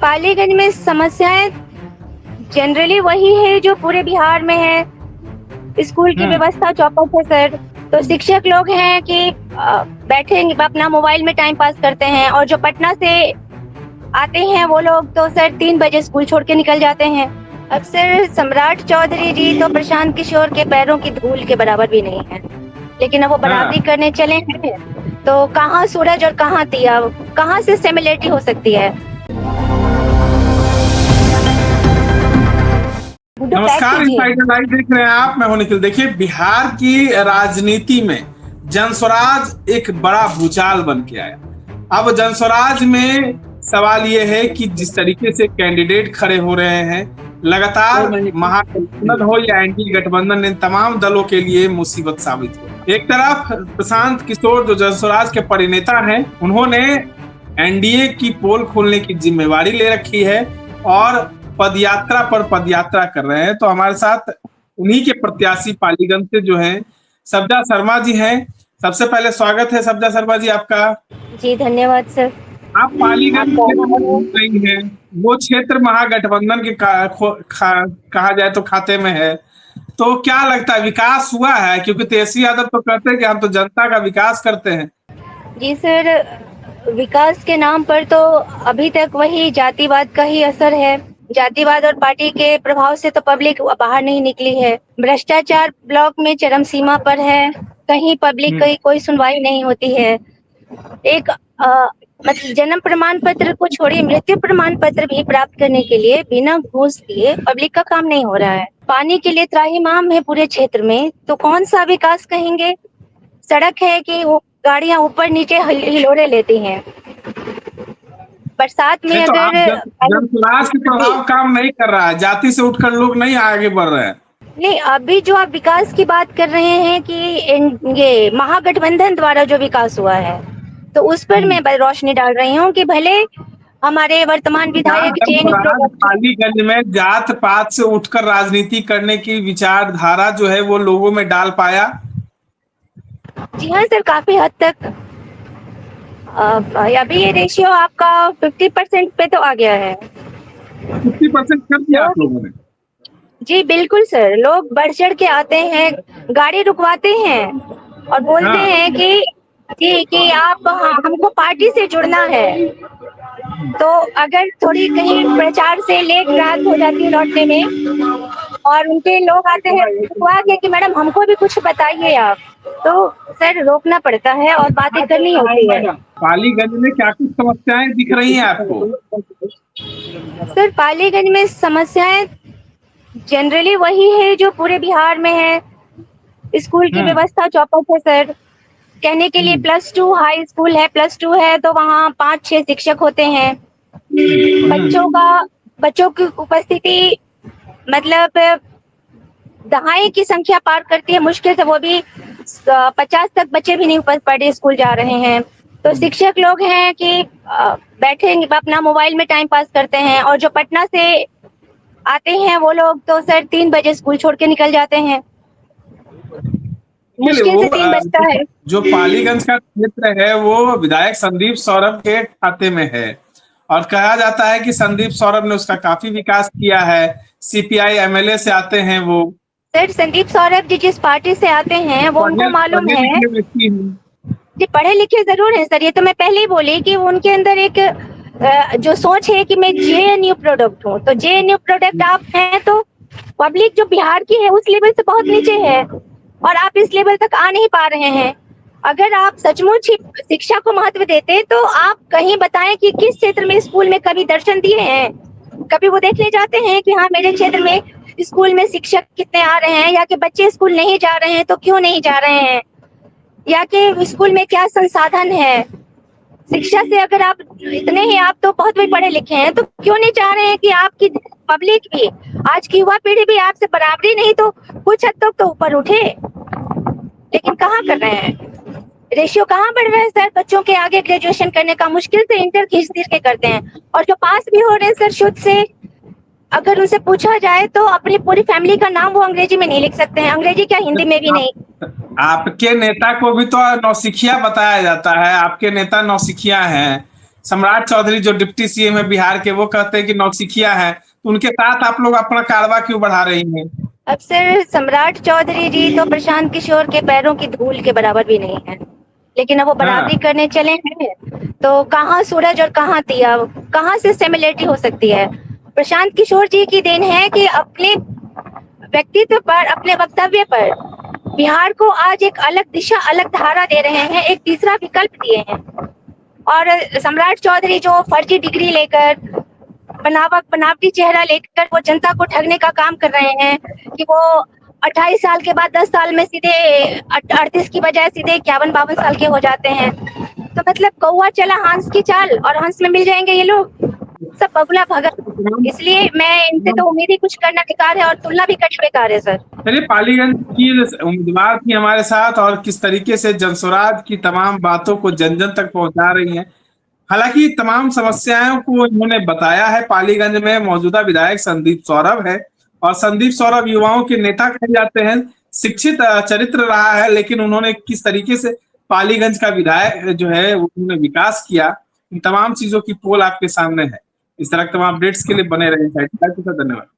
पालीगंज में समस्याएं जनरली वही है जो पूरे बिहार में है। स्कूल की हम्म। व्यवस्था चौपट है सर। तो शिक्षक लोग हैं कि बैठेंगे अपना मोबाइल में टाइम पास करते हैं, और जो पटना से आते हैं वो लोग तो सर 3 बजे स्कूल छोड़ के निकल जाते हैं। अक्सर सम्राट चौधरी जी तो प्रशांत किशोर के पैरों की धूल के बराबर भी नहीं है, लेकिन अब वो हाँ। बराबरी करने चले हैं। तो कहाँ सूरज और कहाँ दिया, कहाँ से सिमिलरिटी हो सकती है? गुड्डू पैक नमस्कार, कीजिए। इंसाइडर लाइव देख रहे हैं आप। मैं हूं निखिल। देखिए, बिहार की राजनीति में जनस्वराज एक बड़ा भूचाल बन के आया। अब जनस्वराज में सवाल ये है कि जिस तरीके से कैंडिडेट खड़े हो रहे हैं, लगातार महागठबंधन हो या एनडीए गठबंधन, इन तमाम दलों के लिए मुसीबत साबित हो। एक तरफ प्रशांत किशोर जो जनस्वराज के परिनेता हैं, उन्होंने एनडीए की पोल खोलने की जिम्मेवारी ले रखी है और पदयात्रा पर पदयात्रा कर रहे हैं। तो हमारे साथ उन्हीं के प्रत्याशी पालीगंज से जो हैं, सब्जा शर्मा जी हैं। सबसे पहले स्वागत है सब्जा शर्मा जी आपका। जी धन्यवाद सर। आप पालीगंज आपका क्षेत्र में आभार घूम रही हैं। वो क्षेत्र महागठबंधन के कहा जाए तो खाते में है। तो क्या लगता है, विकास हुआ है? क्योंकि तेजस्वी यादव तो कहते हैं कि हम तो जनता का विकास करते हैं। है। जी सर, विकास के नाम पर तो अभी तक वही जातिवाद का ही असर है। जातिवाद और पार्टी के प्रभाव से तो पब्लिक बाहर नहीं निकली है। भ्रष्टाचार ब्लॉक में चरम सीमा पर है। कहीं पब्लिक हम्म। की कोई सुनवाई नहीं होती है। एक मतलब जन्म प्रमाण पत्र को छोड़िए, मृत्यु प्रमाण पत्र भी प्राप्त करने के लिए बिना घूस दिए पब्लिक का काम नहीं हो रहा है। पानी के लिए त्राहिमाम है पूरे क्षेत्र में, तो कौन सा विकास कहेंगे? सड़क है कि वो गाड़ियां ऊपर नीचे हिलोरे लेती हैं। बरसात में नहीं तो आप अगर जनसुराज के जी प्रभाव काम नहीं कर रहा है, जाति से उठकर लोग नहीं आगे बढ़ रहे हैं। नहीं, अभी जो आप विकास की बात कर रहे हैं कि ये महागठबंधन द्वारा जो विकास हुआ है, तो उस पर मैं रोशनी डाल रही हूँ कि भले हमारे वर्तमान क्या विधायक जेएनयू जनसुराज प्रोडक्ट। पालीगंज में जात पात से उठकर राजनीति करने की विचारधारा जो है वो लोगों में डाल पाया? जी हाँ सर, काफी हद तक। अभी ये रेशियो आपका 50% पे तो आ गया है। 50% कर दिया आप लोग लोगों ने। जी बिल्कुल सर, लोग बढ़ चढ़ के आते हैं, गाड़ी रुकवाते हैं और बोलते हाँ। हैं कि जी कि आप हमको पार्टी से जुड़ना है। तो अगर थोड़ी कहीं प्रचार से लेट रात हो जाती है लौटने में, और उनके लोग आते हैं रुकवा के कि मैडम हमको भी कुछ बताइए आप, तो सर रोकना पड़ता है और बातें करनी होती है। पालीगंज में क्या कुछ समस्याएं दिख रही हैं आपको? सर पालीगंज में समस्याएं जनरली वही है जो पूरे बिहार में है। स्कूल की हम्म। व्यवस्था चौपट है सर। कहने के लिए हम्म। +2 हाई स्कूल है, +2 है तो वहाँ 5-6 शिक्षक होते हैं। हम्म। बच्चों की उपस्थिति मतलब दहाई की संख्या पार करती है मुश्किल से, वो भी 50 तक बच्चे भी नहीं पढ़ स्कूल जा रहे हैं। तो शिक्षक लोग हैं कि बैठेंगे अपना मोबाइल में टाइम पास करते हैं, और जो पटना से आते हैं वो लोग तो सर 3 बजे स्कूल छोड़ के निकल जाते हैं। के लिए मुश्किल वो से 3 बजता है। जो पालीगंज का क्षेत्र है वो विधायक संदीप सौरभ के खाते में है और कहा जाता है कि संदीप सौरभ ने उसका काफी विकास किया है। सीपीआई एमएलए से आते हैं वो। सर संदीप सौरभ जी जिस पार्टी से आते हैं वो उनको पढ़े मालूम पढ़े है। लिखे व्यक्ति हैं। जी पढ़े लिखे जरूर हैं सर, ये तो मैं पहले ही बोली कि उनके अंदर एक जो सोच है कि मैं जेएनयू प्रोडक्ट हूँ, तो जेएनयू प्रोडक्ट आप हैं तो पब्लिक जो बिहार की है उस लेवल से बहुत नीचे है, और आप इस लेवल तक आ नहीं पा रहे हैं। अगर आप सचमुच ही शिक्षा को महत्व देते तो आप कहीं बताएं कि किस क्षेत्र में स्कूल में कभी दर्शन दिए हैं, कभी वो देखने जाते हैं कि हाँ मेरे क्षेत्र में स्कूल में शिक्षक कितने आ रहे हैं, या कि बच्चे स्कूल नहीं जा रहे हैं तो क्यों नहीं जा रहे हैं, या कि स्कूल में क्या संसाधन है। शिक्षा से अगर आप इतने ही, आप तो बहुत भी पढ़े लिखे हैं, तो क्यों नहीं चाह रहे हैं कि आपकी पब्लिक भी, आज की युवा पीढ़ी भी आपसे बराबरी नहीं तो कुछ हद तक तो ऊपर उठे। लेकिन कहाँ कर रहे हैं, रेशियो कहाँ बढ़ रहा है सर? बच्चों के आगे ग्रेजुएशन करने का मुश्किल से इंटर खींच तीर के करते हैं, और जो पास भी हो रहे हैं सर शुद्ध से, अगर उनसे पूछा जाए तो अपनी पूरी फैमिली का नाम वो अंग्रेजी में नहीं लिख सकते हैं, अंग्रेजी क्या हिंदी में भी आप, नहीं। आपके नेता को भी तो नौसिखिया बताया जाता है। आपके नेता नौसिखिया हैं। सम्राट चौधरी जो डिप्टी सीएम है बिहार के, वो कहते हैं कि नौसिखिया है, तो उनके साथ आप लोग अपना कारवा क्यों बढ़ा रही हैं? अब सर सम्राट चौधरी जी तो प्रशांत किशोर के पैरों की धूल के बराबर भी नहीं है, लेकिन अब वो बराबरी करने चले हैं तो कहाँ सूरज और कहाँ दिया, कहाँ से सिमिलरिटी हो सकती है। प्रशांत किशोर जी की देन है कि अपने व्यक्तित्व पर, अपने वक्तव्य पर बिहार को आज एक अलग दिशा, अलग धारा दे रहे हैं, एक तीसरा विकल्प दिए हैं। और सम्राट चौधरी जो फर्जी डिग्री लेकर, बनावटी चेहरा लेकर वो जनता को ठगने का काम कर रहे हैं कि वो 28 साल के बाद 10 साल में सीधे 38 की बजाय सीधे 51-52 साल के हो जाते हैं। तो मतलब कौवा चला हंस की चाल और हंस में मिल जाएंगे ये लोग, सब बगुला भगत। इसलिए मैं इनसे तो उम्मीद ही कुछ करना बेकार है और तुलना भी करना बेकार है सर। चलिए, पालीगंज की उम्मीदवार थी हमारे साथ और किस तरीके से जनस्वराज की तमाम बातों को जन जन तक पहुंचा रही हैं। हालांकि तमाम समस्याओं को इन्होंने बताया है। पालीगंज में मौजूदा विधायक संदीप सौरभ है और संदीप सौरभ युवाओं के नेता कहे जाते हैं, शिक्षित चरित्र रहा है, लेकिन उन्होंने किस तरीके से पालीगंज का विधायक जो है उन्होंने विकास किया, इन तमाम चीजों की पोल आपके सामने है। इस तरह के तमाम अपडेट्स के लिए बने रहे। धन्यवाद।